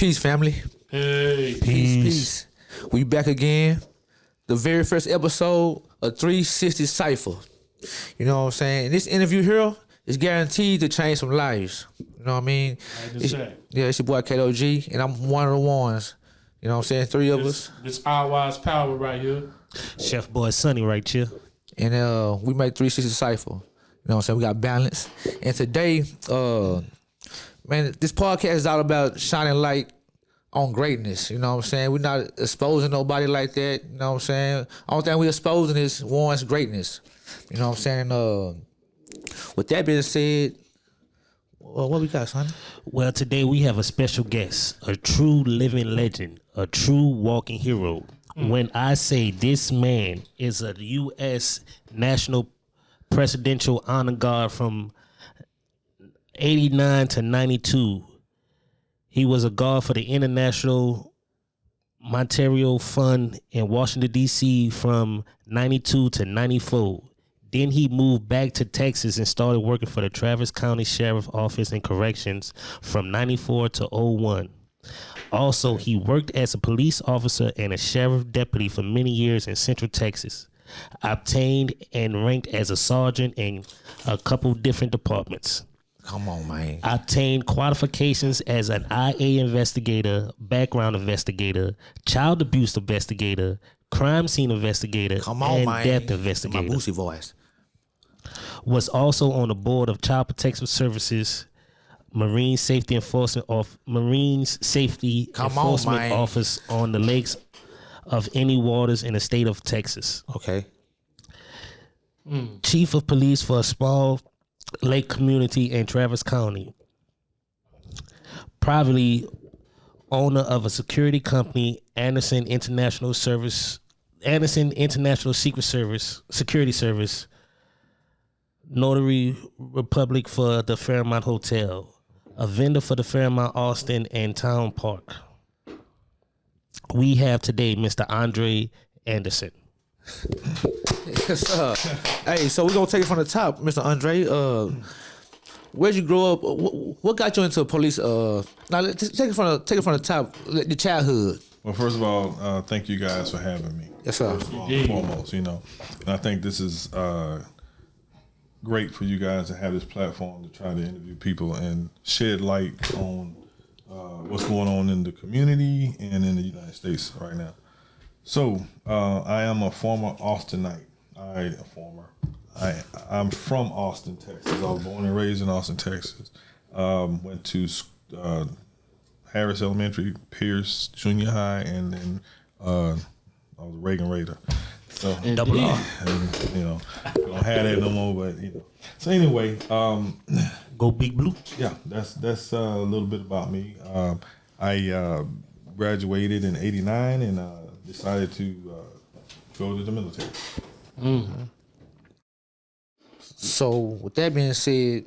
Peace, family. Hey, Peace. We back again. The very first episode of 360 Cypher. You know what I'm saying? This interview here is guaranteed to change some lives. You know what I mean? It's your boy K-do-G, and I'm one of the ones. You know what I'm saying? Three of us. This Wise Power right here. Chef Boy Sonny right here. And we make 360 Cypher. You know what I'm saying? We got balance. And today, man, this podcast is all about shining light on greatness. You know what I'm saying? We're not exposing nobody like that. You know what I'm saying? Only thing we're exposing is one's greatness. You know what I'm saying? With that being said, what we got, son? Well, today we have a special guest, a true living legend, a true walking hero. When I say this man is a U.S. National Presidential Honor Guard from 89 to 92, he was a guard for the International Monetary Fund in Washington, D.C. from 92 to 94. Then he moved back to Texas and started working for the Travis County Sheriff Office and Corrections from 94 to 01. Also, he worked as a police officer and a sheriff deputy for many years in Central Texas. Obtained and ranked as a sergeant in a couple different departments. Come on, man. Obtained qualifications as an IA investigator, background investigator, child abuse investigator, crime scene investigator, and death investigator. My Boosie voice. Was also on the board of Child Protective Services, Marine Safety Enforcement Office on the lakes of any waters in the state of Texas. Okay. Chief of Police for a small lake community in Travis County. Privately owner of a security company, Anderson International Security Service. Notary Republic for the Fairmont Hotel. A vendor for the Fairmont Austin and Town Park. We have today Mr. Andre Anderson. Yes, sir. Hey, so we're going to take it from the top, Mr. Andre. Where'd you grow up? What got you into police? Now, take it from the top, your childhood. Well, first of all, thank you guys for having me. Yes, sir. First of all, foremost, and I think this is great for you guys to have this platform to try to interview people and shed light on what's going on in the community and in the United States right now. So I am a former Austinite. I'm from Austin, Texas. I was born and raised in Austin, Texas. Went to Harris Elementary, Pierce Junior High, and then I was a Reagan Raider. So double R. And, we don't have that no more, but So anyway, Go Big Blue. Yeah, that's a little bit about me. I graduated in '89 and decided to go to the military. Mm-hmm. So with that being said,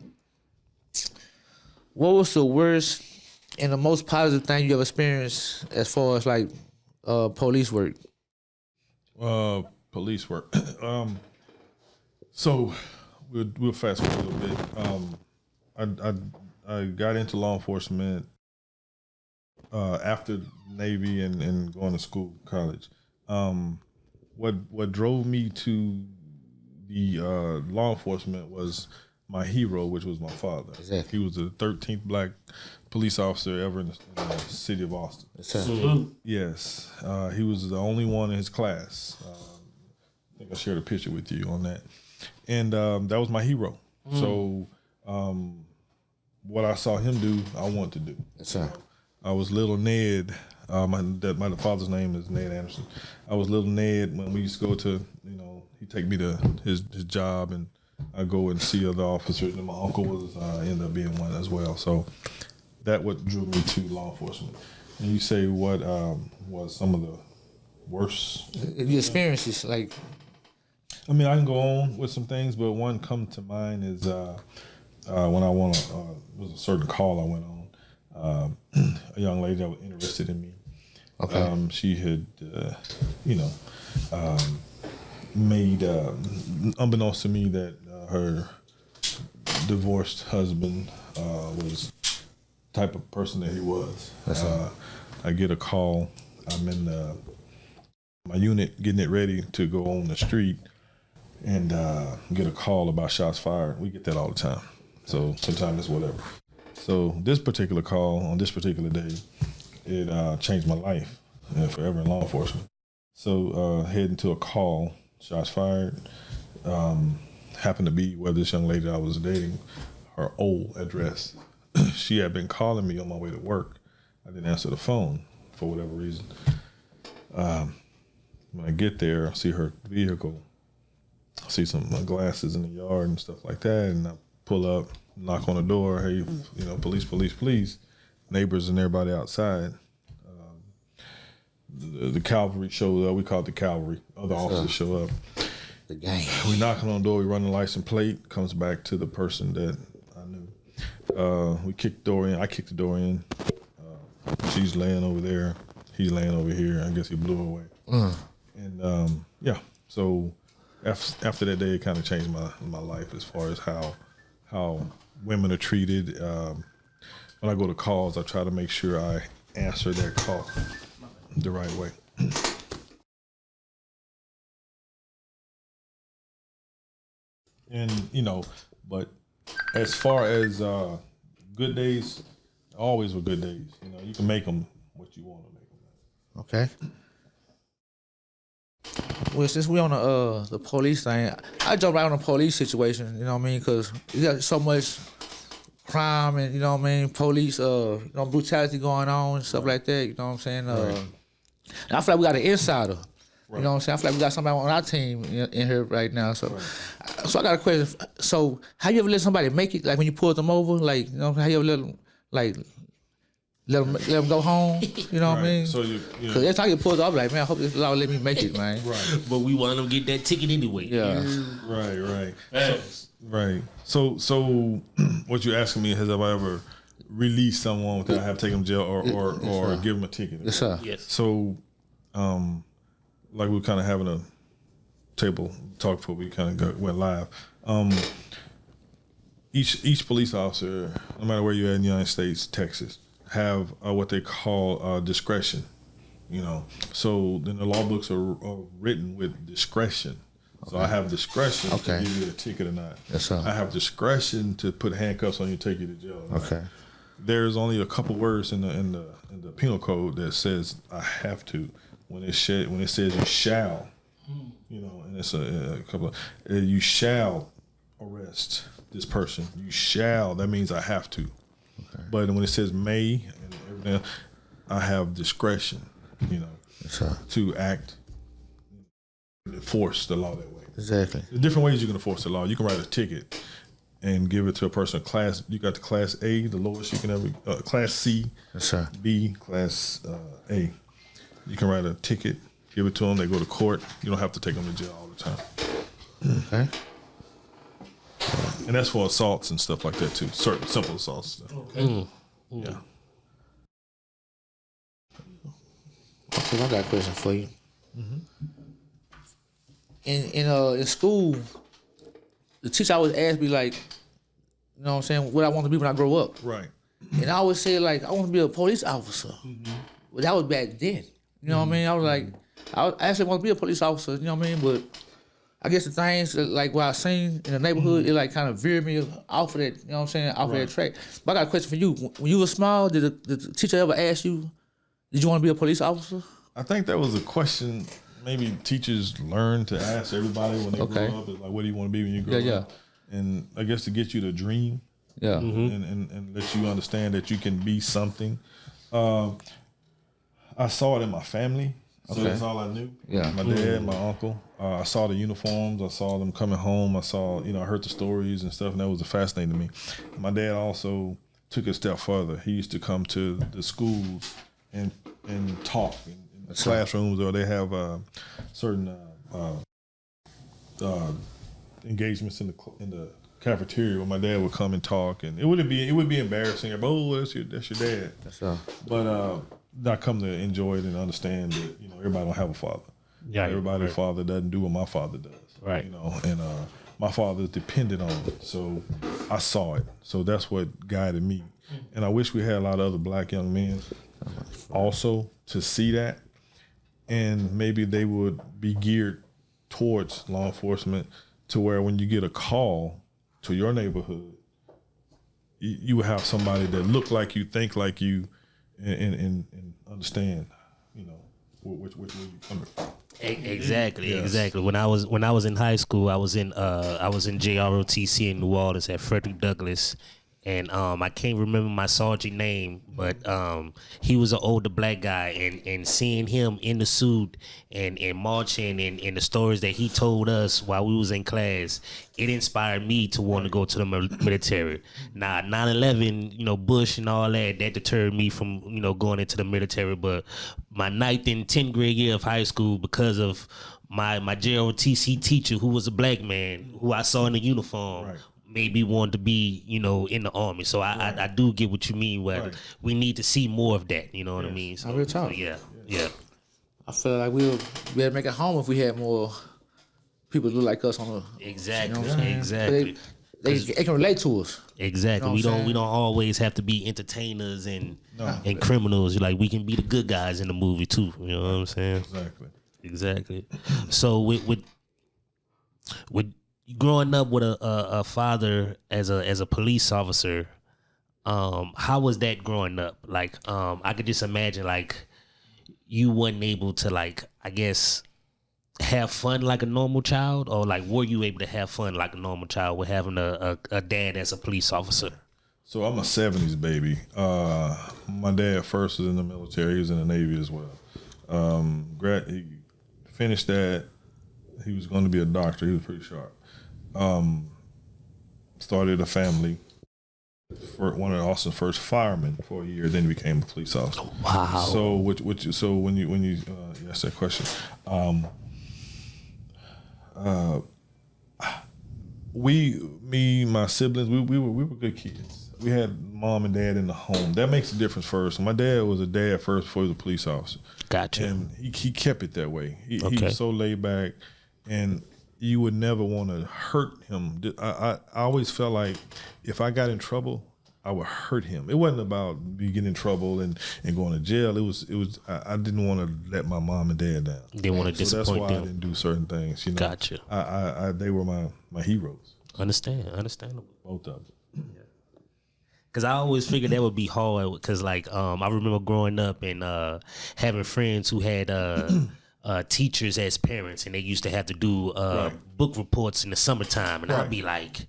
what was the worst and the most positive thing you ever experienced as far as like police work? Police work. So we'll fast forward a little bit. I got into law enforcement after Navy and going to school, college. What drove me to the law enforcement was my hero, which was my father. Exactly. He was the 13th black police officer ever in the city of Austin. Yes, he was the only one in his class. I think I shared a picture with you on that. And that was my hero. So what I saw him do, I wanted to do. Yes, sir. I was little Ned. My father's name is Ned Anderson. I was little Ned when we used to go to, he'd take me to his job, and I'd go and see other officers. And my uncle ended up being one as well. So that what drew me to law enforcement. And you say what was some of the worst? The experiences, like. I mean, I can go on with some things, but one come to mind is when I was a certain call I went on. A young lady that was interested in me. Okay. She had, made, unbeknownst to me, that her divorced husband was type of person that he was. I get a call. I'm in my unit getting it ready to go on the street, and get a call about shots fired. We get that all the time. So sometimes it's whatever. So this particular call on this particular day, it changed my life forever in law enforcement. So heading to a call, shots fired, happened to be where this young lady I was dating, her old address. She had been calling me on my way to work. I didn't answer the phone for whatever reason. When I get there, I see her vehicle. I see some glasses in the yard and stuff like that, and I pull up, knock on the door. Hey, police, police, police. Neighbors and everybody outside. The cavalry showed up. We call it the cavalry. Other officers show up. The gang. We knocking on the door. We run the license plate. Comes back to the person that I knew. We kicked the door in. I kicked the door in. She's laying over there. He's laying over here. I guess he blew her away. And so after that day, it kind of changed my life as far as how women are treated. When I go to calls, I try to make sure I answer that call the right way. And but as far as good days, always were good days. You can make them what you want to make them. Okay. Well, since we on the police thing, I jump right on the police situation. You know what I mean? Because you got so much crime and police, brutality going on and stuff like that. You know what I'm saying? Right. I feel like we got an insider. Right. You know what I'm saying? I feel like we got somebody on our team in here right now. So, so I got a question. So, how you ever let somebody make it? Like when you pulled them over, like how you ever let them let them go home? You know what I mean? So because every time you pulled up, like, man, I hope this law let me make it, man. Right. But we want them to get that ticket anyway. Yeah. Right. So what you're asking me, have I ever released someone without having to take them to jail or give them a ticket? Yes, sir. Yes. So, like we were kind of having a table talk before we kind of went live. Each police officer, no matter where you're at in the United States, Texas, have what they call discretion. So then the law books are written with discretion. Okay. So I have discretion to give you a ticket or not. Yes, sir. I have discretion to put handcuffs on you, take you to jail. Okay. There's only a couple words in the penal code that says I have to. When it says you shall, and it's a couple of you shall arrest this person. You shall. That means I have to. Okay. But when it says may and everything else, I have discretion, yes, to act, enforce the law that way. Exactly. There's different ways you can enforce the law. You can write a ticket and give it to a person. You got the class A, the lowest you can ever, class C, yes, sir. B, class A. You can write a ticket, give it to them, they go to court. You don't have to take them to jail all the time. Okay. And that's for assaults and stuff like that too. Certain simple assaults. Okay. Yeah. Okay, I got a question for you. Mm-hmm. In school, the teacher always asked me like, what I want to be when I grow up. Right. And I always say like, I want to be a police officer. Mm-hmm. But that was back then. You know what I mean? I was like, I actually want to be a police officer. You know what I mean? But I guess the things like what I seen in the neighborhood, it like kind of veered me off of that. You know what I'm saying? Off of that track. But I got a question for you. When you were small, did the teacher ever ask you, did you want to be a police officer? I think that was a question maybe teachers learn to ask everybody when they grow up. Is like, what do you want to be when you grow up? And I guess to get you to dream. Yeah. And let you understand that you can be something. I saw it in my family. So that's all I knew. Yeah. My dad, my uncle. I saw the uniforms. I saw them coming home. I saw, I heard the stories and stuff, and that was fascinating to me. My dad also took it a step further. He used to come to the schools and talk in the classrooms, or they have certain engagements in the cafeteria where my dad would come and talk, and it would be embarrassing. That's your dad. But I come to enjoy it and understand that everybody don't have a father. Yeah, everybody's father doesn't do what my father does. Right. And my father is dependent on it, so I saw it. So that's what guided me. And I wish we had a lot of other black young men also to see that, and maybe they would be geared towards law enforcement to where when you get a call to your neighborhood, you would have somebody that look like you, think like you, and understand, which way you coming from. Exactly, Yes. exactly. When I was in high school, I was in JROTC in New Orleans at Frederick Douglass, and I can't remember my sergeant name, but he was an older black guy, and seeing him in the suit and marching and the stories that he told us while we was in class, it inspired me to want to go to the military. Now 9/11, Bush and all that deterred me from going into the military, but my 9th and 10th grade year of high school, because of my JROTC teacher, who was a black man who I saw in the uniform, Right. made me want to be, in the army. So I do get what you mean. Where we need to see more of that. You know what I mean? So, real talk. yeah. I feel like we'd make it home if we had more people look like us on the. Exactly. You know what I'm saying? Exactly. They can relate to us. Exactly. You know what I'm we don't always have to be entertainers and criminals. Like, we can be the good guys in the movie too. You know what I'm saying? Exactly. So with growing up with a father as a police officer, how was that growing up? Like, I could just imagine, like, you wasn't able to, like, I guess, have fun like a normal child, or like, were you able to have fun like a normal child with having a dad as a police officer? So I'm a 70s baby. My dad first was in the military. He was in the Navy as well. He finished that. He was going to be a doctor. He was pretty sharp. Started a family. One of Austin's first firemen for a year. Then he became a police officer. Wow. So when you ask that question, my siblings, we were good kids. We had mom and dad in the home. That makes a difference first. My dad was a dad first before he was a police officer. Gotcha. And he kept it that way. He Okay. was so laid back, and you would never want to hurt him. I always felt like if I got in trouble, I would hurt him. It wasn't about me getting in trouble and going to jail. It was I didn't want to let my mom and dad down. Didn't want to So that's disappoint why I them. didn't do certain things. Gotcha. I they were my heroes, Understandable. both of them. Cause I always figured that would be hard. Cause like I remember growing up and having friends who had teachers as parents, and they used to have to do book reports in the summertime, and I'd be like,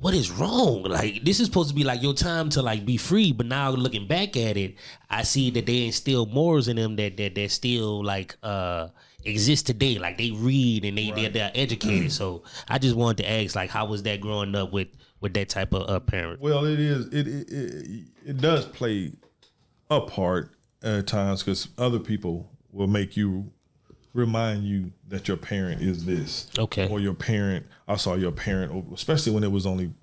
what is wrong? Like, this is supposed to be like your time to like be free, but now looking back at it, I see that they instill morals in them that still like exist today. Like, they read and they're educated. So I just wanted to ask, like, how was that growing up with that type of parent? Well, it does play a part at times, because other people will remind you that your parent is this. Okay. Or your parent, I saw your parent, especially when it was only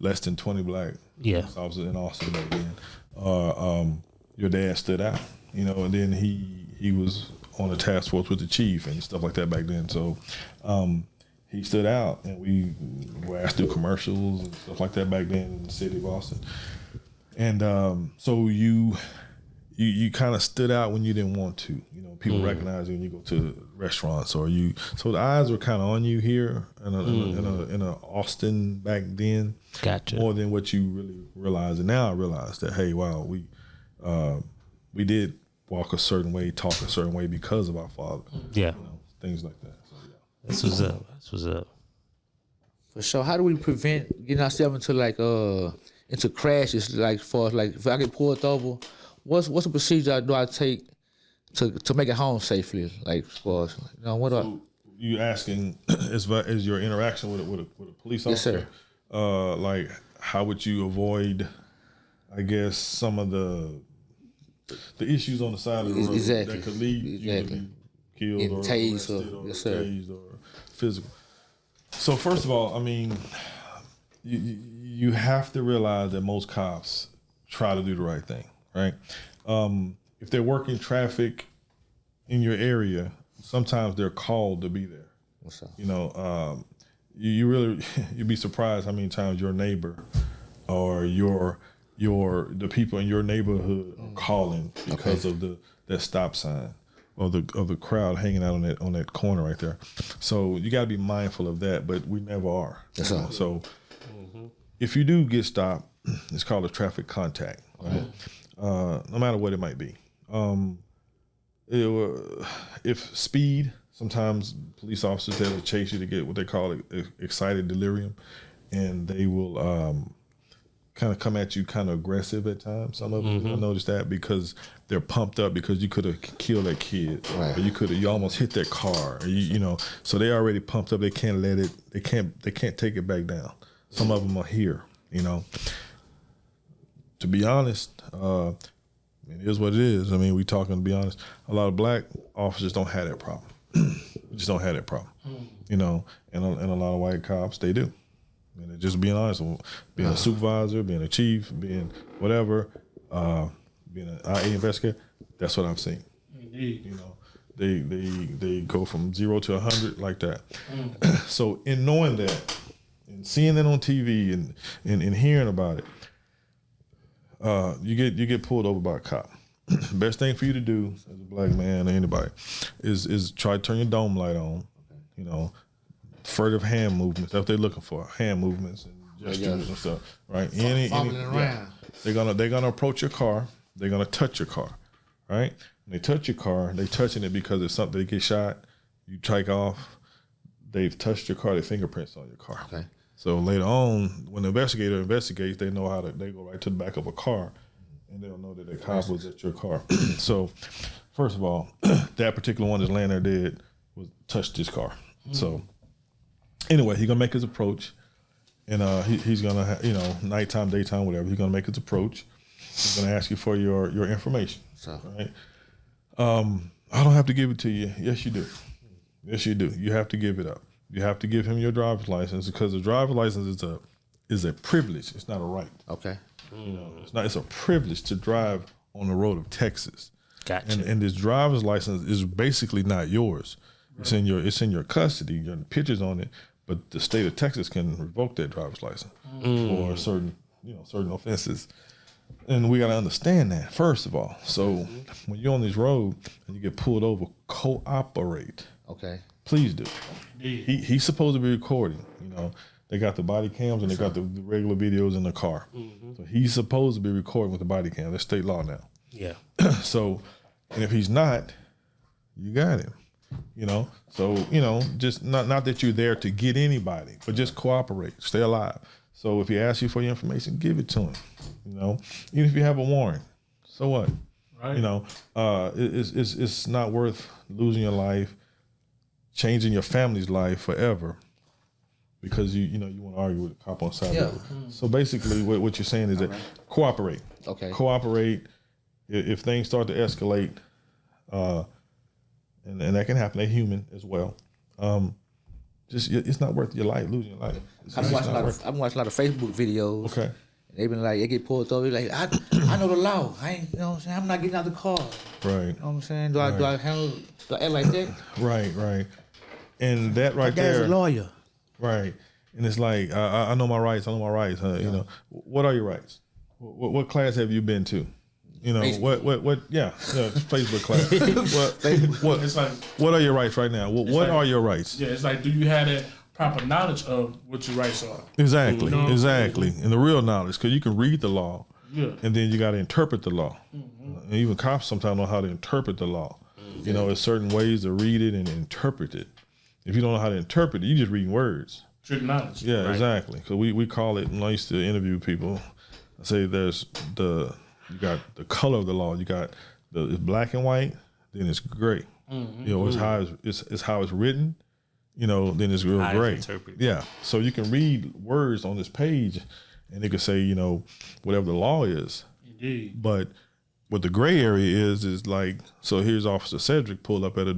less than 20 black officers in Austin back then. Your dad stood out, and then he was on the task force with the chief and stuff like that back then. So he stood out, and we were asked to do commercials and stuff like that back then in the city of Austin. And so you kind of stood out when you didn't want to. People recognize you when you go to restaurants, so the eyes were kind of on you here in a Austin back then. Gotcha. More than what you really realize. And now I realize that, hey, wow, we did walk a certain way, talk a certain way because of our father. Yeah. Things like that. So, yeah. That's what's up. For sure. How do we prevent getting ourselves into crashes? Like, for like, if I get pulled over, what's the procedure do I take to make it home safely? Like, for what? You asking is your interaction with a police officer? Yes, sir. Like, how would you avoid, I guess, some of the issues on the side of the road that could lead you to be killed or tased arrested or yes, sir. tased or physical? So first of all, I mean, you have to realize that most cops try to do the right thing, right? If they're working traffic in your area, sometimes they're called to be there. What's up? You really, you'd be surprised how many times your neighbor or your the people in your neighborhood are calling because of that stop sign or the crowd hanging out on that corner right there. So you got to be mindful of that, but we never are. Yes, sir. So if you do get stopped, it's called a traffic contact, right? No matter what it might be. If speed, sometimes police officers, they will chase you to get what they call excited delirium, and they will kind of come at you kind of aggressive at times. Some of them, I noticed that because they're pumped up because you could have killed that kid, right. or you almost hit that car, or you know, so they already pumped up. They can't let it. They can't take it back down. Some of them are here, you know. To be honest, it is what it is. I mean, we talking to be honest. A lot of black officers don't have that problem. Just don't have that problem, you know. And a lot of white cops, they do. I mean, just being honest, being a supervisor, being a chief, being whatever, being an IA investigator, that's what I've seen. Indeed. You know, they go from 0 to 100 like that. So in knowing that, and seeing that on TV and hearing about it, you get pulled over by a cop. Best thing for you to do as a black man or anybody is try to turn your dome light on. You know, furtive hand movements. That's what they're looking for. Hand movements and gestures and stuff. Right? They're gonna approach your car. They're gonna touch your car. Right? When they touch your car, they touching it because it's something they get shot. You take off. They've touched your car. Their fingerprints on your car. Okay. So later on, when the investigator investigates, they know they go right to the back of a car, and they'll know that the cop was at your car. So, first of all, that particular one that's laying there dead touched his car. So, anyway, he's gonna make his approach, and he's gonna nighttime, daytime, whatever. He's gonna make his approach. He's gonna ask you for your information. So, right? I don't have to give it to you. Yes, you do. Yes, you do. You have to give it up. You have to give him your driver's license because the driver's license is a privilege. It's not a right. Okay. You know, it's a privilege to drive on the road of Texas. Gotcha. And this driver's license is basically not yours. Right. It's in your custody. Your pictures on it, but the state of Texas can revoke that driver's license for certain offenses. And we got to understand that, first of all. So when you're on this road and you get pulled over, cooperate. Okay. Please do. He's supposed to be recording. You know, they got the body cams and they got the regular videos in the car. So he's supposed to be recording with the body cam. That's state law now. Yeah. So, and if he's not, you got him. You know, so just not that you're there to get anybody, but just cooperate, stay alive. So if he asks you for your information, give it to him. You know, even if you have a warrant, so what? Right. You know, it's not worth losing your life, changing your family's life forever because you want to argue with a cop on side. So basically what you're saying is that cooperate. Okay. Cooperate. If things start to escalate, and that can happen, they're human as well. It's not worth your life, losing your life. I've watched a lot of Facebook videos. Okay. They been like, they get pulled over. Like, I know the law. I ain't, you know what I'm saying? I'm not getting out the car. Right. You know what I'm saying? Do I act like that? Right. And that right there. My dad's there. a lawyer. Right. And it's like, I know my rights. You know, what are your rights? What class have you been to? You know, Facebook. what Facebook class. It's like, what are your rights right now? What are your rights? Yeah, it's like, do you have that proper knowledge of what your rights are? Exactly. And the real knowledge, because you can read the law, and then you got to interpret the law. And even cops sometimes know how to interpret the law. You know, there's certain ways to read it and interpret it. If you don't know how to interpret it, you just reading words. Trick knowledge. Yeah, right. Exactly. Because we call it, when I used to interview people, I say you got the color of the law. You got it's black and white, then it's gray. You know, it's how it's written. You know, then it's real gray. Yeah. So you can read words on this page, and it could say, you know, whatever the law is. Indeed. But what the gray area is like, so here's Officer Cedric pull up at a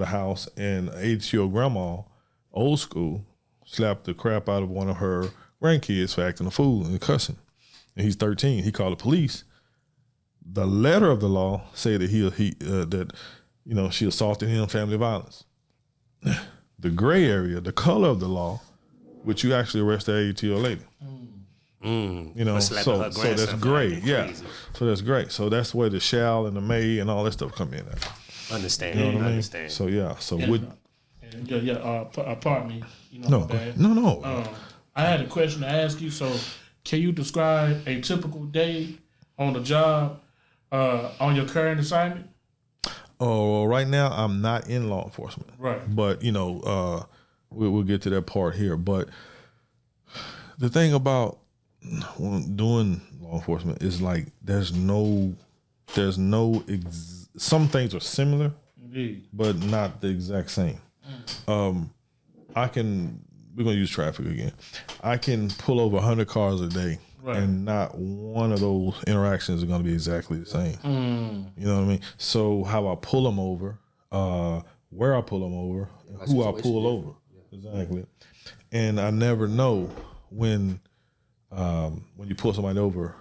house, and an 80-year-old grandma, old school, slapped the crap out of one of her grandkids for acting a fool and cussing. And he's 13. He called the police. The letter of the law say that she assaulted him, family violence. The gray area, the color of the law, which you actually arrest that 80-year-old lady. You know, slapping so her that's grandson great. for Yeah, crazy. so that's great. So that's where the shall and the may and all that stuff come in. At. Understand. You know what I mean? Understand. So yeah. So Yeah, would pardon me. You know, no my bad. no. I had a question to ask you. So, can you describe a typical day on the job on your current assignment? Oh, right now I'm not in law enforcement. Right. But you know, we'll get to that part here. But the thing about doing law enforcement is like some things are similar, Indeed. but not the exact same. We're gonna use traffic again. I can pull over 100 cars a day, Right. and not one of those interactions are gonna be exactly the same. You know what I mean? So how I pull them over, where I pull them over, and who I pull over, exactly. And I never know when you pull somebody over,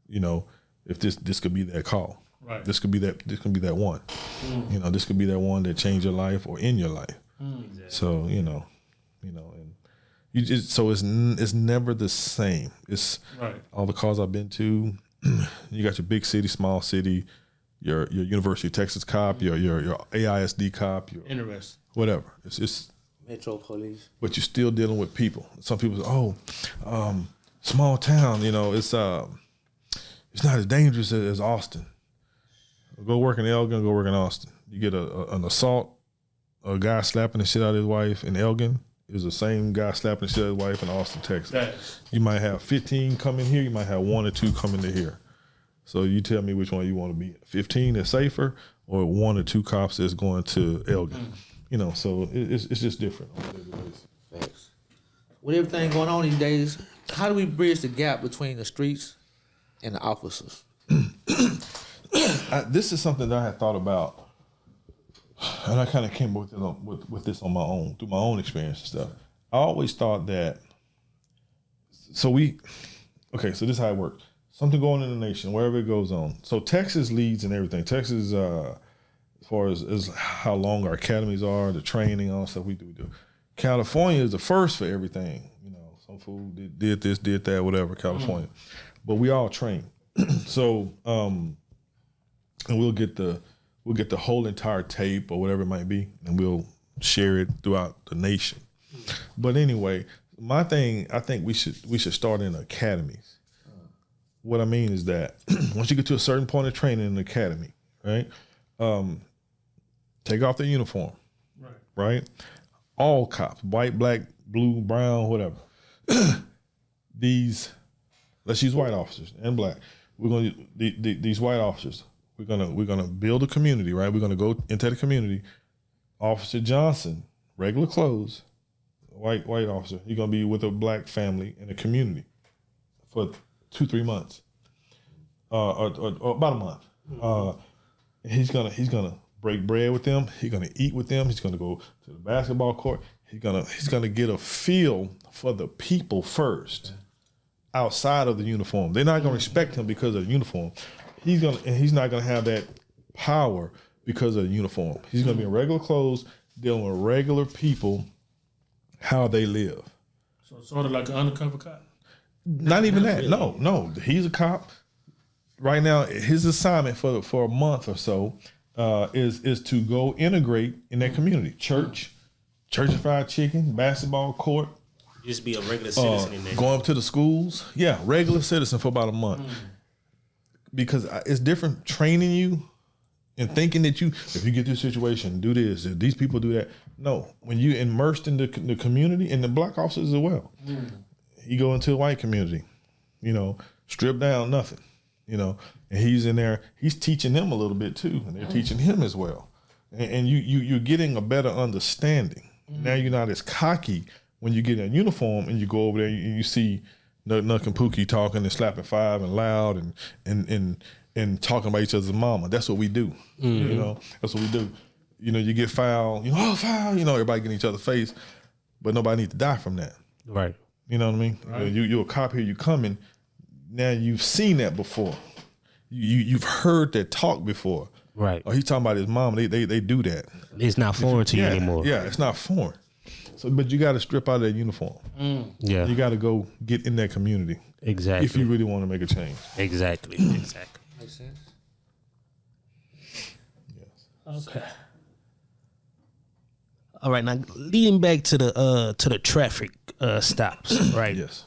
you know, if this could be that call. Right. This could be that one. You know, this could be that one that changed your life or in your life. Exactly. So you know, and you just so it's never the same. It's Right. all the calls I've been to. You got your big city, small city, your University of Texas cop, your AISD cop, your Interesting. whatever. It's Metro Police. but you're still dealing with people. Some people say, small town, you know, it's not as dangerous as Austin. Go work in Elgin, go work in Austin. You get an assault, a guy slapping the shit out of his wife in Elgin is the same guy slapping the shit out of his wife in Austin, Texas. Facts. You might have 15 come in here, you might have 1 or 2 come into here. So you tell me which one you want to be. 15 is safer, or 1 or 2 cops that's going to Elgin. You know, so it's just different on a daily basis. Facts. With everything going on these days, how do we bridge the gap between the streets and the officers? This is something that I had thought about, and I kind of came up with this on my own, through my own experience and stuff. I always thought that, so this is how it works. Something going in the nation, wherever it goes on. So Texas leads in everything. Texas, as far as how long our academies are, the training, all the stuff we do. California is the first for everything. You know, some fool did this, did that, whatever, California. But we all train. So, and we'll get the whole entire tape or whatever it might be, and we'll share it throughout the nation. But anyway, my thing, I think we should start in academies. What I mean is that once you get to a certain point of training in the academy, right? Take off their uniform, right? All cops, white, black, blue, brown, whatever. Let's use white officers and black. We're going to these white officers. We're gonna build a community, right? We're gonna go into the community. Officer Johnson, regular clothes, white officer. He's gonna be with a black family in a community for 2-3 months, or about a month. He's gonna break bread with them. He's gonna eat with them. He's gonna go to the basketball court. He's gonna get a feel for the people first, outside of the uniform. They're not gonna respect him because of the uniform. He's not gonna have that power because of the uniform. He's gonna be in regular clothes, dealing with regular people, how they live. So sort of like an undercover cop. Not even that. No. He's a cop. Right now, his assignment for a month or so is to go integrate in that community. Church of fried chicken, basketball court. Just be a regular citizen in there. Going up to the schools. Yeah, regular citizen for about a month. Because it's different training you and thinking that if you get this situation, do this, if these people do that. No, when you immersed in the community, and the black officers as well. You go into a white community, you know, strip down, nothing, you know, and he's in there, he's teaching them a little bit too, and they're teaching him as well. And you're getting a better understanding. Now you're not as cocky when you get in a uniform and you go over there and you see Nuck and Pookie talking and slapping five and loud and talking about each other's mama. That's what we do. You know, that's what we do. You know, you get foul, foul, everybody get in each other's face, but nobody needs to die from that. Right. You know what I mean? Right. You're a cop here, you coming. Now you've seen that before. You've heard that talk before. Right. Or he's talking about his mom. They do that. It's not foreign to you anymore. Yeah, it's not foreign. So, but you got to strip out of that uniform. Yeah. You got to go get in that community Exactly. If you really want to make a change. Exactly. Makes sense. Yes. Okay. All right, now leading back to the traffic stops, right? Yes.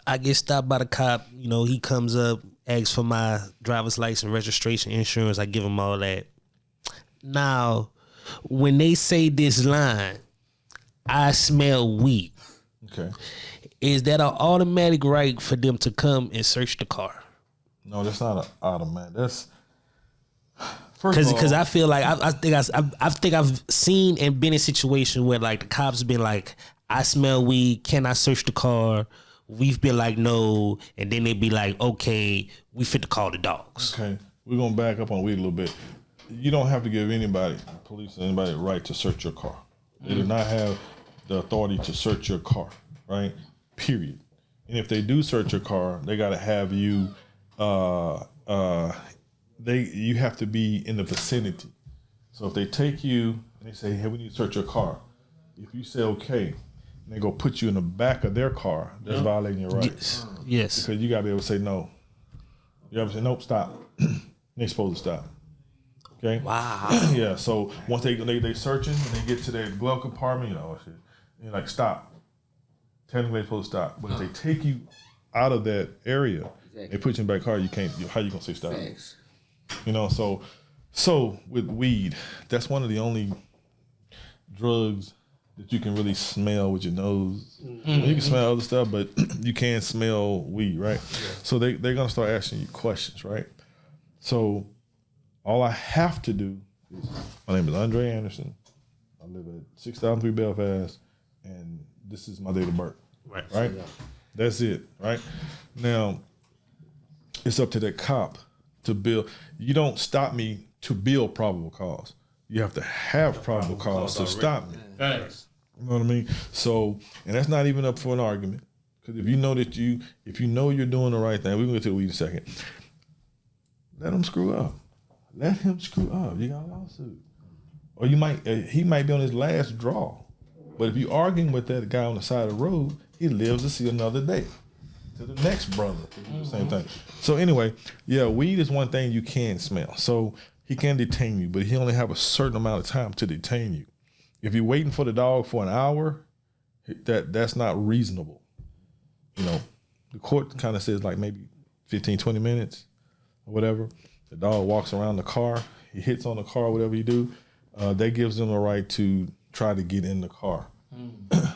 I get stopped by the cop. You know, he comes up, asks for my driver's license, registration, insurance. I give him all that. Now, when they say this line, I smell weed. Okay. Is that an automatic right for them to come and search the car? No, that's not an automatic. That's first of all, Because I feel like I think I've seen and been in situations where like the cops been like, I smell weed. Can I search the car? We've been like, no, and then they be like, okay, we fit to call the dogs. okay, we're gonna back up on weed a little bit. You don't have to give anybody, police, anybody, the right to search your car. They do not have the authority to search your car, right? Period. And if they do search your car, they got to have you. You have to be in the vicinity. So if they take you and they say, "Hey, we need to search your car," if you say okay, and they go put you in the back of their car, that's violating your rights. Yes. Because you got to be able to say no. You have to say nope, stop. They're supposed to stop. Okay. Wow. Yeah. So once they searching and they get to their glove compartment, you know, shit, and you're like stop. Technically, they're supposed to stop, but if they take you out of that area, they put you in the back car. You can't. How you gonna say stop? Thanks. You know. So with weed, that's one of the only drugs that you can really smell with your nose. You can smell other stuff, but you can't smell weed, right? Yeah. So they're gonna start asking you questions, right? So all I have to do is, my name is Andre Anderson. I live at 6003 Belfast, and this is my date of birth. Right? Yeah. That's it, right? Now, it's up to that cop to build. You don't stop me to build probable cause. You have to have probable cause to stop me. Thanks. You know what I mean? So, and that's not even up for an argument. Because if you know you're doing the right thing, we're going to get to the weed in a second. Let him screw up. Let him screw up. You got a lawsuit. Or he might be on his last draw. But if you're arguing with that guy on the side of the road, he lives to see another day. To the next brother, the same thing. So anyway, yeah, weed is one thing you can smell. So he can detain you, but he only have a certain amount of time to detain you. If you're waiting for the dog for an hour, that's not reasonable. You know, the court kind of says like maybe 15, 20 minutes or whatever. The dog walks around the car, he hits on the car, whatever you do, that gives them the right to try to get in the car.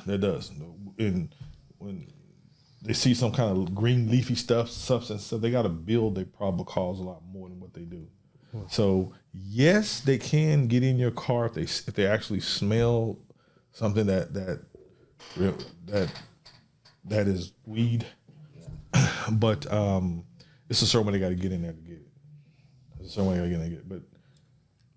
That does. And when they see some kind of green leafy substance, so they got to build their probable cause a lot more than what they do. So yes, they can get in your car if they actually smell something that is weed, but it's a certain way they got to get in there to get it. There's a certain way they got to get in there to get it. But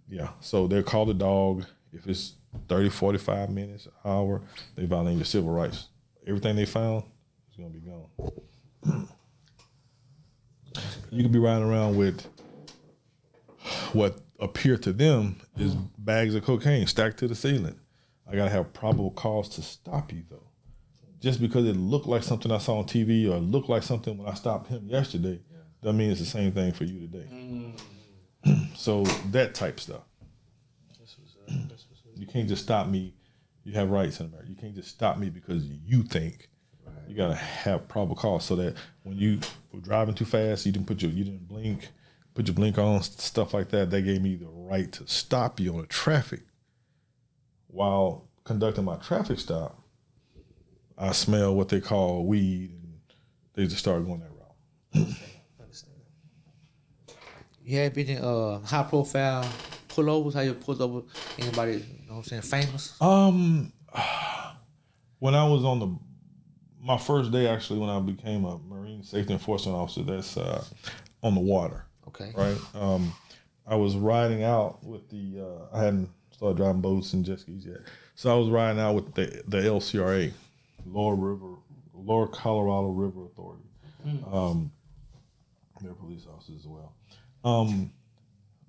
yeah, so they'll call the dog if it's 30, 45 minutes, an hour. They violate your civil rights. Everything they found is gonna be gone. You could be riding around with what appear to them is bags of cocaine stacked to the ceiling. I gotta have probable cause to stop you though. Just because it looked like something I saw on TV or looked like something when I stopped him yesterday, doesn't mean it's the same thing for you today. So that type stuff. You can't just stop me. You have rights in America. You can't just stop me because you think. You gotta have probable cause so that when you were driving too fast, you didn't blink, put your blink on, stuff like that. They gave me the right to stop you on the traffic. While conducting my traffic stop, I smell what they call weed, and they just started going that route. You have been in high profile pullovers? How you pulled over anybody, you know what I'm saying, famous? When I was on my first day, actually, when I became a Marine Safety Enforcement Officer, that's on the water. Okay. Right? I was riding out with I hadn't started driving boats and jet skis yet. So I was riding out with the LCRA, Lower Colorado River Authority. They're police officers as well.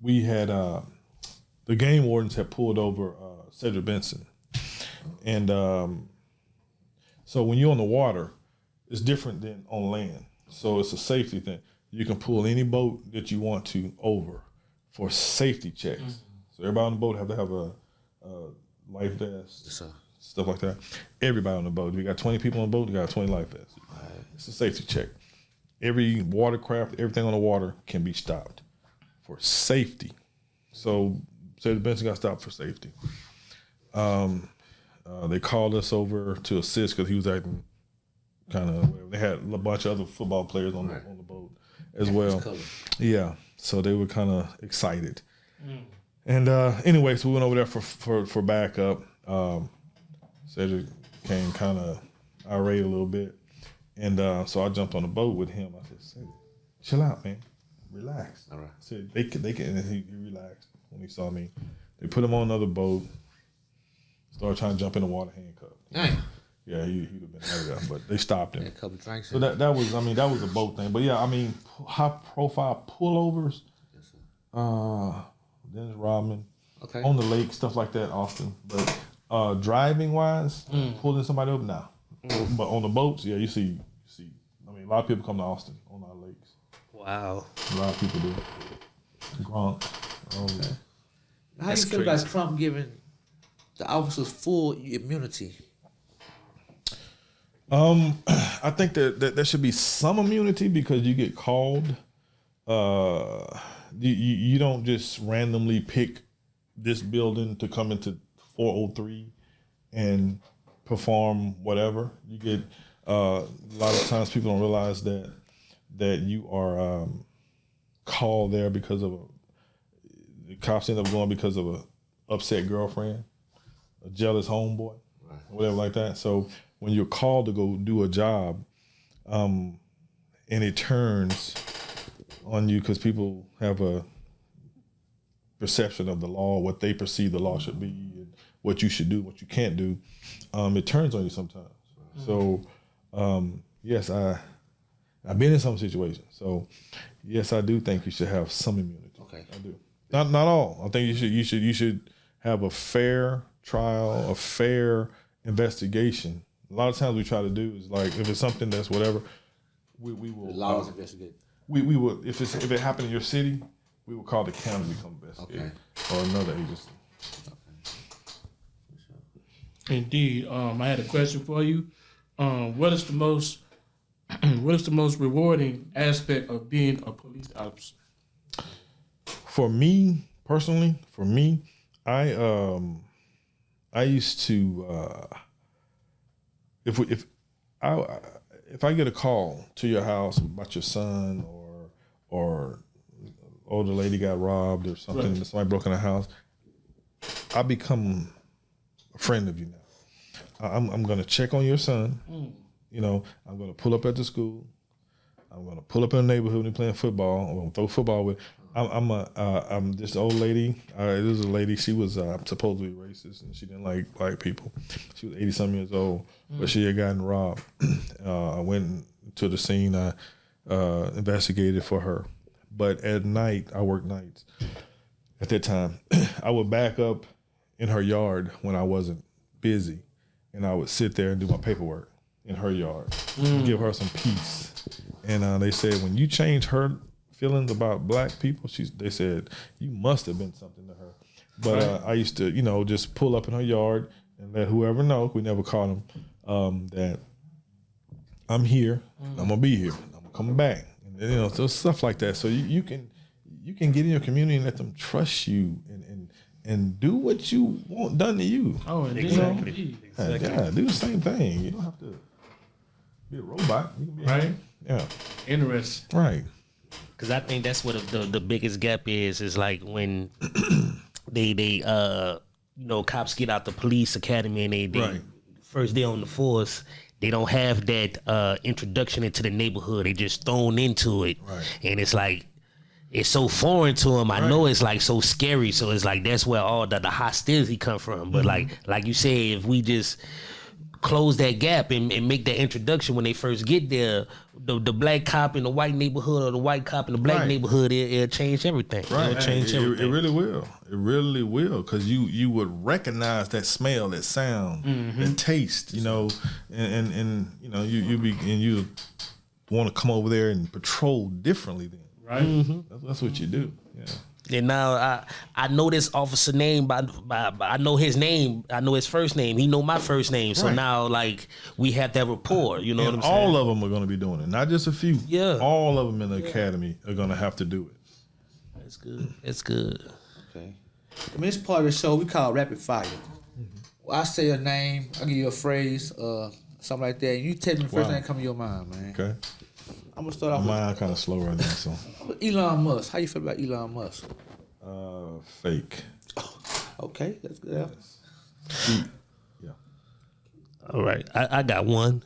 We had, the game wardens had pulled over Cedric Benson. And so when you're on the water, it's different than on land. So it's a safety thing. You can pull any boat that you want to over for safety checks. So everybody on the boat have to have a life vest, stuff like that. Everybody on the boat. If you got 20 people on the boat, you got 20 life vests. It's a safety check. Every watercraft, everything on the water can be stopped for safety. So Sergeant Benson got stopped for safety. They called us over to assist because he was acting kind of whatever. They had a bunch of other football players on the boat as well. Yeah, so they were kind of excited. And anyway, so we went over there for backup. Cedric came kind of irate a little bit, and so I jumped on the boat with him. I said, Cedric, chill out, man, relax. All right. I said they can, and he relaxed when he saw me. They put him on another boat. Started trying to jump in the water handcuffed. Dang. Yeah, he'd have been out of there, but they stopped him. Yeah, a couple of drinks. So that was a boat thing. But yeah, I mean, high profile pullovers. Yes, sir. Dennis Rodman. Okay. On the lake, stuff like that, Austin. But driving wise, pulling somebody over now. But on the boats, yeah, you see. I mean, a lot of people come to Austin on our lakes. Wow. A lot of people do. Gronk. Okay. How do you feel about Trump giving the officers full immunity? I think that there should be some immunity because you get called. You don't just randomly pick this building to come into 403 and perform whatever. You get a lot of times people don't realize that you are called there because of the cops end up going because of a upset girlfriend, a jealous homeboy, right, whatever like that. So when you're called to go do a job, and it turns on you because people have a perception of the law, what they perceive the law should be, and what you should do, what you can't do, it turns on you sometimes. So, yes, I've been in some situations. So, yes, I do think you should have some immunity. Okay, I do. Not all. I think you should have a fair trial, a fair investigation. A lot of times we try to do is like if it's something that's whatever, we will laws investigate. We will if it happened in your city, we will call the county to come investigate or another agency. Okay. Indeed, I had a question for you. What is the most rewarding aspect of being a police officer? For me personally, I used to if I get a call to your house about your son or older lady got robbed or something, right, somebody broke in the house, I become a friend of you now. I'm going to check on your son. You know, I'm going to pull up at the school. I'm going to pull up in the neighborhood when you're playing football. I'm going to throw football with. I'm this old lady. It was a lady. She was supposedly racist and she didn't like black people. She was 80-some years old, but she had gotten robbed. I went to the scene. I investigated for her. But at night, I worked nights. At that time, I would back up in her yard when I wasn't busy, and I would sit there and do my paperwork in her yard, give her some peace. And they said, when you change her feelings about black people, they said, you must have been something to her. But I used to, just pull up in her yard and let whoever know, we never called them, that I'm here, I'm going to be here, I'm coming back. And, so stuff like that. So you can get in your community and let them trust you and do what you want done to you. Oh, exactly. Yeah, do the same thing. You don't have to be a robot. You can be right. Yeah. Interesting. Right. Because I think that's what the biggest gap is like when they cops get out the police academy and they right, first day on the force, they don't have that introduction into the neighborhood. They just thrown into it. Right. And it's like, it's so foreign to them. I know it's like so scary. So it's like, that's where all the hostility come from. But like you said, if we just close that gap and make that introduction when they first get there. The black cop in the white neighborhood or the white cop in the black neighborhood, it'll change everything. Right, It'll change everything. It really will. It really will, because you would recognize that smell, that sound, that taste, you know, and you know you want to come over there and patrol differently. Then, right? That's what you do. Yeah. And now I know this officer name by I know his name. I know his first name. He know my first name. So now like we have that rapport. You know what I'm saying? All of them are going to be doing it, not just a few. Yeah. All of them in the academy are going to have to do it. That's good. That's good. Okay. I mean, this part of the show we call rapid fire. Well, I say a name, I give you a phrase, something like that, and you tell me the first thing that come to your mind, man. Okay. I'm gonna start off. Mine kind of slow right now, so. Elon Musk. How you feel about Elon Musk? Fake. Okay, that's good. Yeah. All right. I got one.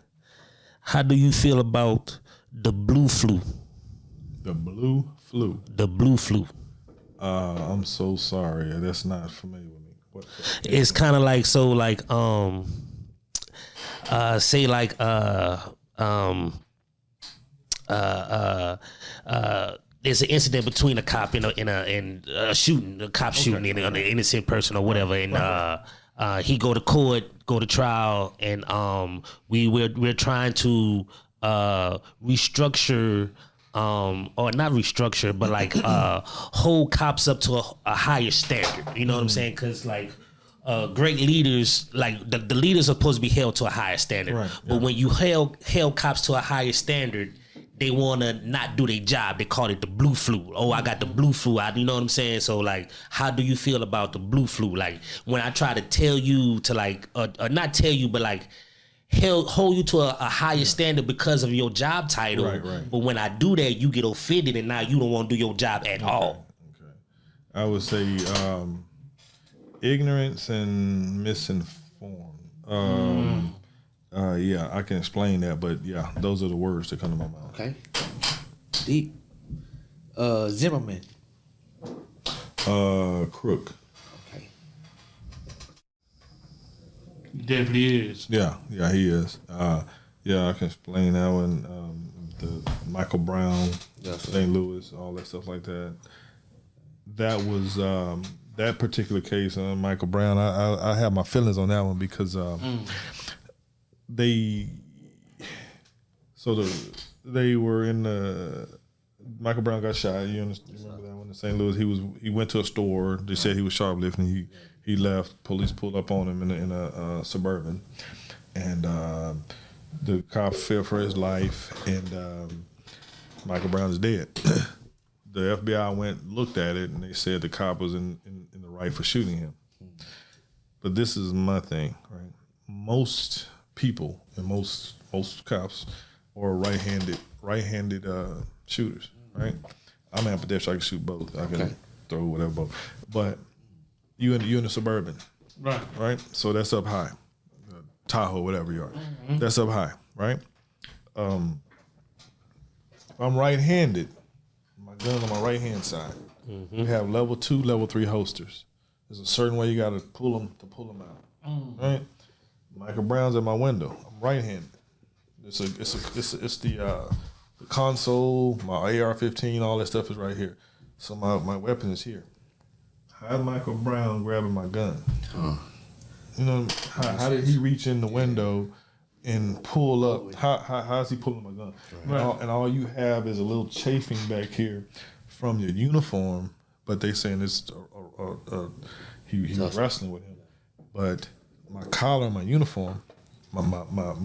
How do you feel about the blue flu? The blue flu. The blue flu. I'm so sorry. That's not familiar with me. What It's kind of like say like there's an incident between a cop and a shooting, a cop shooting an innocent person or whatever, and he go to court, go to trial, and we're trying to restructure. Or not restructure, but like hold cops up to a higher standard. You know what I'm saying? Because like great leaders, like the leaders are supposed to be held to a higher standard. Right, but when you held cops to a higher standard, they want to not do their job. They call it the blue flu. Oh, I got the blue flu. You know what I'm saying? So like, how do you feel about the blue flu? Like when I try to tell you to like, or not tell you, but like, hold you to a higher standard because of your job title. Right. But when I do that, you get offended and now you don't want to do your job at all. Okay. I would say ignorance and misinformed. Yeah, I can explain that, but yeah, those are the words that come to my mind. Okay. Deep. Zimmerman. Crook. Okay. He definitely is. Yeah, he is. Yeah, I can explain that one. The Michael Brown, St. Louis, all that stuff like that. That was that particular case, Michael Brown. I have my feelings on that one because they were in the. Michael Brown got shot. You remember that one in St. Louis? He went to a store. They said he was shoplifting. He left. Police pulled up on him in a Suburban, and the cop feared for his life. And Michael Brown is dead. The FBI looked at it, and they said the cop was in the right for shooting him. But this is my thing, right? Most people and most cops are right-handed shooters, right? I'm ambidextrous. I can shoot both. I can throw whatever both. But you in the Suburban, right? So that's up high, Tahoe, whatever you are. That's up high, right? If I'm right-handed, my gun on my right-hand side. We have level 2, level 3 holsters. There's a certain way you got to pull them out, right? Michael Brown's at my window. I'm right-handed. It's the console, my AR-15, all that stuff is right here. So my weapon is here. How's Michael Brown grabbing my gun? You know, how did he reach in the window and pull up? How's he pulling my gun? Right. And all you have is a little chafing back here from your uniform, but they saying it's he was wrestling with him. But my collar, my uniform, my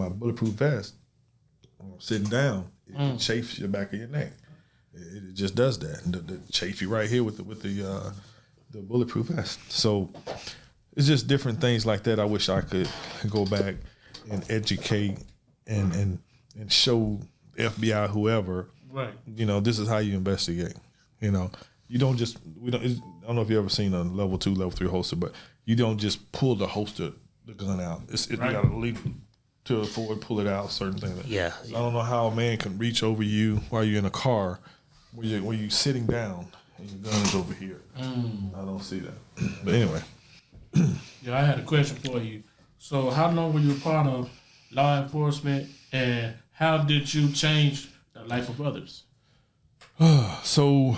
bulletproof vest, when I'm sitting down, it chafes the back of your neck. It just does that. The chafe you right here with the bulletproof vest. So it's just different things like that. I wish I could go back and educate and show FBI, whoever, right? You know, this is how you investigate. You know, you don't just I don't know if you ever seen a level 2, level 3 holster, but you don't just pull the gun out. You got to lean to the forward, pull it out. Certain things. Yeah. So I don't know how a man can reach over you while you're in a car, where you sitting down and your gun is over here. I don't see that. But anyway. Yeah, I had a question for you. So how long were you a part of law enforcement, and how did you change the life of others? So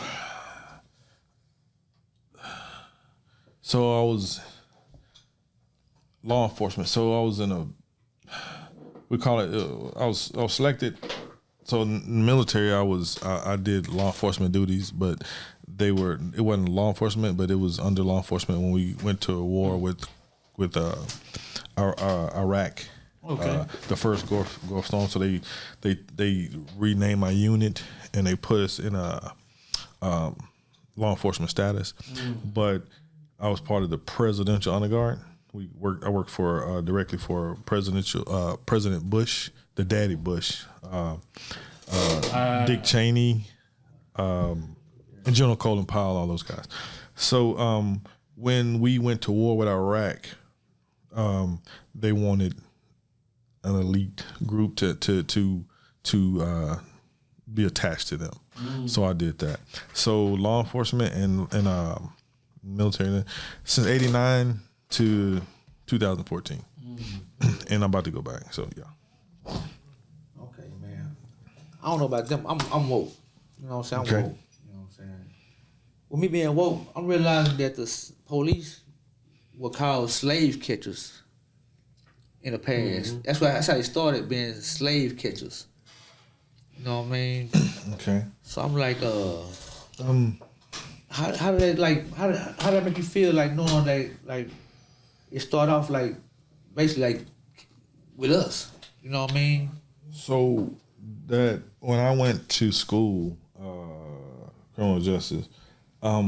I was law enforcement. So I was in a, we call it, I was selected. So in the military, I did law enforcement duties, but it wasn't law enforcement, but it was under law enforcement when we went to a war with Iraq. Okay. The first Gulf Storm. So they renamed my unit and they put us in a law enforcement status. But I was part of the Presidential Honor Guard. I worked for directly for President Bush, the Daddy Bush, Dick Cheney, and General Colin Powell, all those guys. So when we went to war with Iraq, they wanted an elite group to be attached to them. So I did that. So law enforcement and military since '89 to 2014, and I'm about to go back. So yeah. Okay, man. I don't know about them. I'm woke. You know what I'm saying? I'm Okay. woke. You know what I'm saying? With me being woke, I'm realizing that the police were called slave catchers in the past. That's how they started, being slave catchers. You know what I mean? Okay. So I'm like, how did that how did that make you feel, like knowing that like it started off like basically like with us? You know what I mean? So that when I went to school, criminal justice, I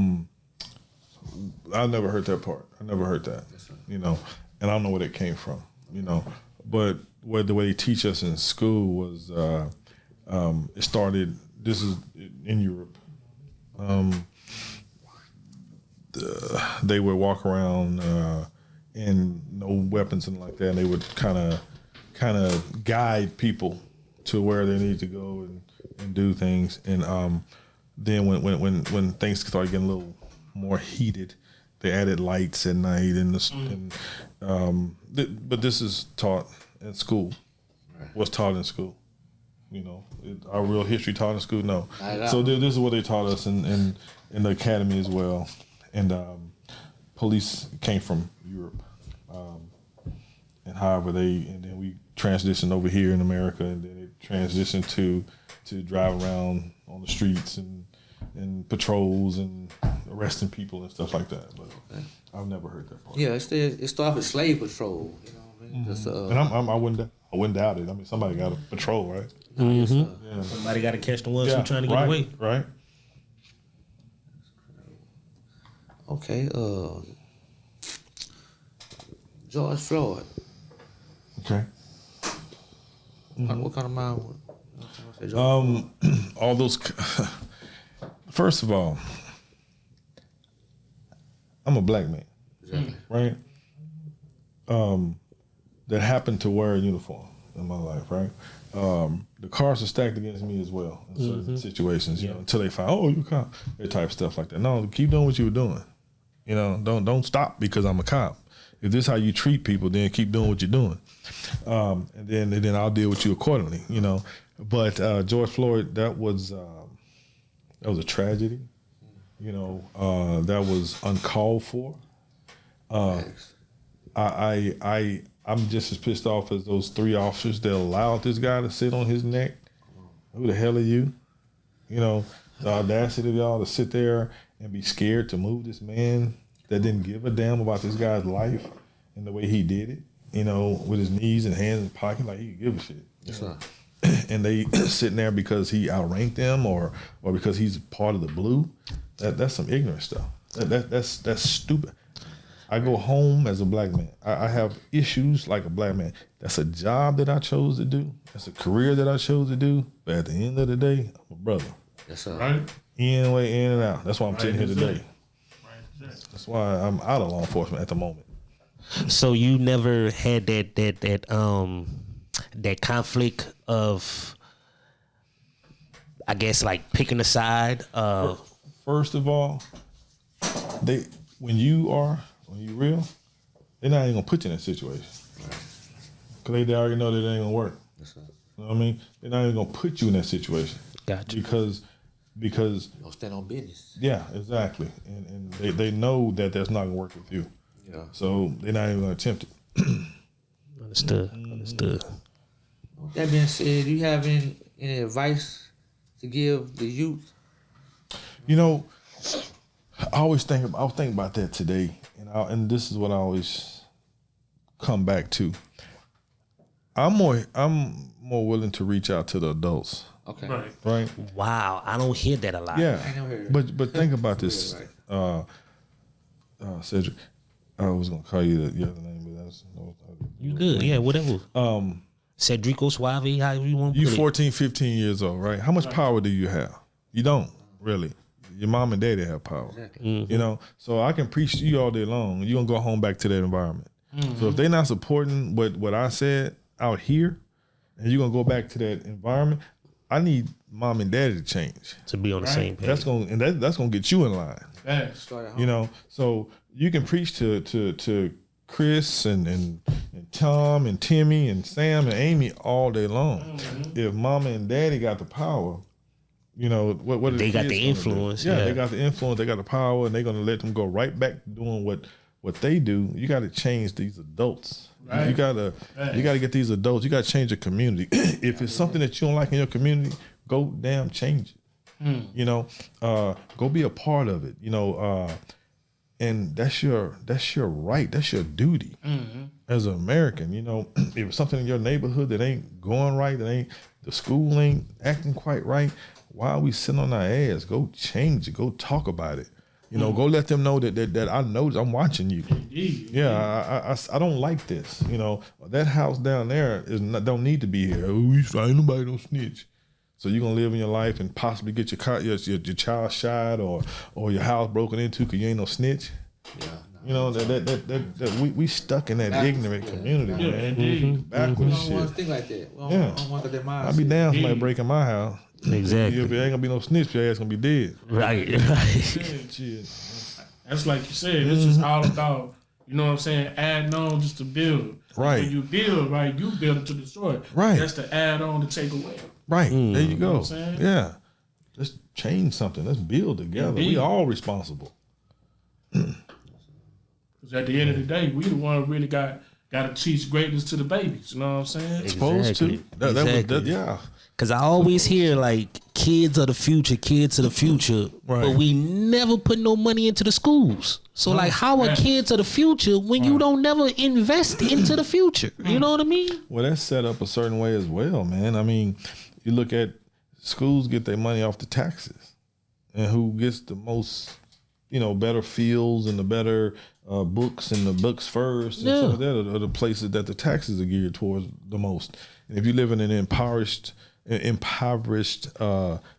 never heard that part. I never heard that. You know, and I don't know where it came from. You know, but the way they teach us in school was it started. This is in Europe. They would walk around and no weapons and like that, and they would kind of guide people to where they need to go and do things. And then when things started getting a little more heated, they added lights at night but this is taught in school. What's taught in school? You know, our real history taught in school? No. So this is what they taught us in the academy as well. And police came from Europe. And however and then we transitioned over here in America, and then it transitioned to drive around on the streets and patrols and arresting people and stuff like that. But I've never heard that part. Yeah, it started with slave patrol. You know what I mean? Just, And I wouldn't doubt it. I mean, somebody got to patrol, right? Mm-hmm. Somebody got to catch the ones who trying to get away. Right. okay, George Floyd. Okay. What kind of mind? All those. First of all, I'm a black man, Exactly. right? That happened to wear a uniform in my life, right? The cards are stacked against me as well in certain situations, you know, until they find, oh, you cop, that type of stuff like that. No, keep doing what you were doing. You know, don't stop because I'm a cop. If this is how you treat people, then keep doing what you're doing, and then I'll deal with you accordingly. You know, but George Floyd, that was a tragedy. You know, that was uncalled for. I'm just as pissed off as those 3 officers that allowed this guy to sit on his neck. Who the hell are you? You know, the audacity of y'all to sit there and be scared to move this man that didn't give a damn about this guy's life and the way he did it, you know, with his knees and hands in his pocket, like he could give a shit. Yes, sir. And they sitting there because he outranked them or because he's part of the blue. That's some ignorant stuff. That's stupid. I go home as a black man. I have issues like a black man. That's a job that I chose to do. That's a career that I chose to do. But at the end of the day, I'm a brother. Yes, sir. Right? In and out. That's why I'm sitting here Right, today. Right. That's why I'm out of law enforcement at the moment. So you never had that conflict of, I guess, like picking a side. First of all, when you real, they're not even gonna put you in that situation. because they already know that it ain't gonna work. Yes, sir. You know what I mean? They're not even gonna put you in that situation. Gotcha. Because You don't stand on business. yeah, exactly, and they know that that's not gonna work with you. Yeah. So they're not even gonna attempt it. Understood. With that being said, do you have any advice to give the youth? You know, I was thinking about that today, and this is what I always come back to. I'm more willing to reach out to the adults, Okay. right? Wow, I don't hear that a lot. Yeah, I never heard it. but think about this, Cedric. I was gonna call you the other name, but that's You good? Yeah, whatever. Cedrico Suave, however you want to You put it. 14, 15 years old, right? How much power do you have? You don't really. Your mom and daddy have power. Exactly. You know, so I can preach to you all day long. You're gonna go home back to that environment. So if they're not supporting what I said out here, and you're gonna go back to that environment, I need mom and daddy to change. To be on the same page. That's gonna get you in line. Thanks. Start at home. You know, so you can preach to Chris and Tom and Timmy and Sam and Amy all day long. If mama and daddy got the power, you know what are They got kids the gonna do? influence, Yeah, yeah. they got the influence. They got the power, and they're gonna let them go right back to doing what they do. You got to change these adults. Right. You gotta get these adults. You gotta change the community. If it's something that you don't like in your community, go damn change it. You know, go be a part of it. You know, and that's your right. That's your duty as an American. You know, if it's something in your neighborhood that ain't going right, the school ain't acting quite right, why are we sitting on our ass? Go change it. Go talk about it. You know, go let them know that I know I'm watching you. Indeed. Yeah, I don't like this. You know, that house down there don't need to be here. Ain't nobody don't snitch. So you're gonna live in your life and possibly get your child shot or your house broken into because you ain't no snitch. Yeah. You know that we stuck in that ignorant community, Yeah, man. indeed. Backwards We don't want to shit. think like that. We don't, Yeah. don't want that mindset. I'd be down somebody breaking my house. Exactly. If it ain't gonna be no snitch, your ass gonna be dead. Right. Shit. That's like you said. It's just all about, you know what I'm saying, adding on just to build. Right. When you build, right, you build it to destroy. Right. That's the add on to take away. Right. There you go. what I'm saying? Yeah. Let's change something. Let's build together. We Indeed. all responsible. Because at the end of the day, we the one really got to teach greatness to the babies. You know what I'm saying? Supposed Exactly. to. That Exactly. yeah. Because I always hear like kids of the future, Right. but we never put no money into the schools. So like, how are kids of the future when you don't never invest into the future? You know what I mean? Well, that's set up a certain way as well, man. I mean, you look at schools get their money off the taxes, and who gets the most, better fields and the better books and the books first and stuff like that are the places that the taxes are geared towards the most. And if you live in an impoverished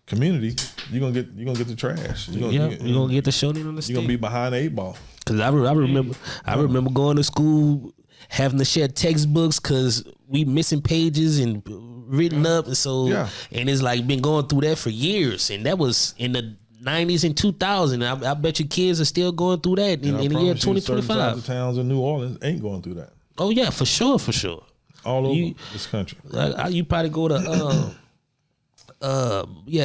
community, you're gonna get the trash. You're gonna get the shonen on the You're stick. gonna be behind the 8 ball. Cause I remember going to school having to share textbooks because we missing pages and written up, and so and it's like been going through that for years, and that was in the 90s and 2000. I bet you kids are still going through that in the year 2025. Certain towns in New Orleans ain't going through that. Oh yeah, for sure. All over this country. You probably go to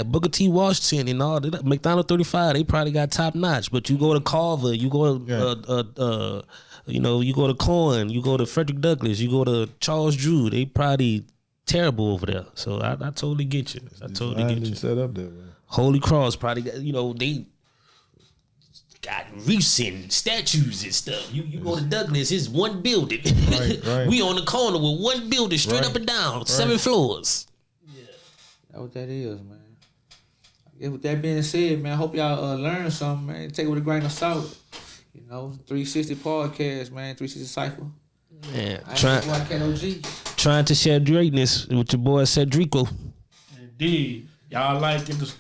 Booker T. Washington and all that. McDonald 35, they probably got top notch. But you go to Carver, you go to you go to Corn, you go to Frederick Douglass, you go to Charles Drew, they probably terrible over there. So I totally get you. I totally get you. Set up there, man. Holy Cross probably got, they got reefs and statues and stuff. You go to Douglas, it's one building. Right. We on the corner with one building straight up and down, 7 floors. That's what that is, man. I guess with that being said, man, I hope y'all learn something, man. Take it with a grain of salt. 360 podcast, man. 360 Cypher. Man, K-do-gtv. trying to share greatness with your boy Cedrico. Indeed. Y'all like it.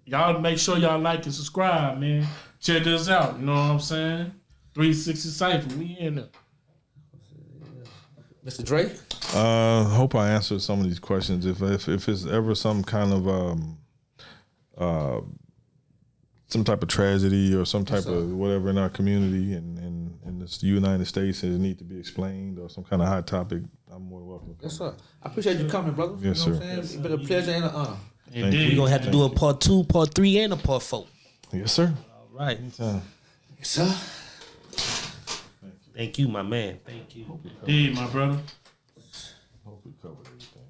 Y'all make sure y'all like and subscribe, man. Check this out. You know what I'm saying? 360 Cypher. We in there. Mr. Drake? Hope I answered some of these questions. If it's ever some kind of some type of tragedy or some type of whatever in our community and in the United States that need to be explained or some kind of hot topic, I'm more than welcome. Yes, sir. I appreciate you coming, brother. Yes, you know sir. What I'm saying? It's been a pleasure and an honor. Indeed. We're gonna have to do a part 2, part 3, and a part 4. Yes, sir. All right. Anytime. Yes, sir. Thank you, my man. Thank you. Indeed, my brother. Hope we covered everything.